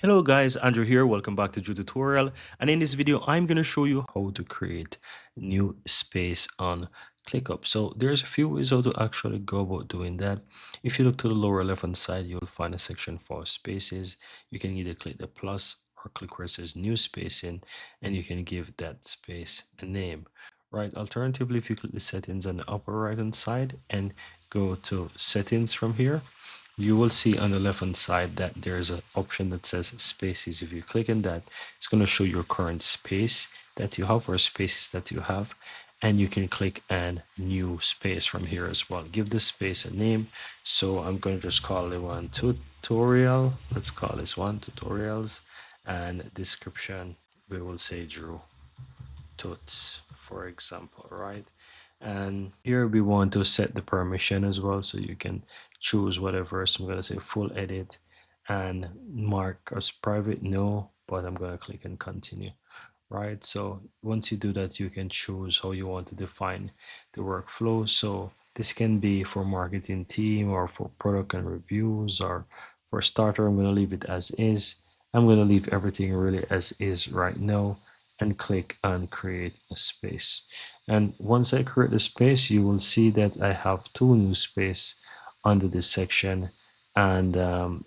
Hello guys, Andrew here. Welcome back to Drew Tutorial. And in this video, I'm going to show you how to create new space on ClickUp. So there's a few ways how to actually go about doing that. If you look to the lower left hand side, you'll find a section for spaces. You can either click the plus or click where it says new spacing, and you can give that space a name. Right. Alternatively, if you click the settings on the upper right hand side and go to settings from here, you will see on the left hand side that there's an option that says spaces. If you click on that, it's going to show your current space that you have or spaces that you have, and you can click on new space from here as well. Give this space a name. So I'm going to just call it one tutorial. Let's call this one tutorials, and description we will say Drew tuts, for example, right? And here we want to set the permission as well, so you can choose whatever. So I'm going to say full edit and mark as private no, but I'm going to click and continue. Right, so once you do that, you can choose how you want to define the workflow. So this can be for marketing team or for product and reviews, or for starter I'm going to leave it as is. I'm going to leave everything really as is right now and click on create a space. And once I create the space, you will see that I have two new space under this section. And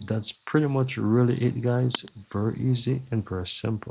that's pretty much really it, guys. Very easy and very simple.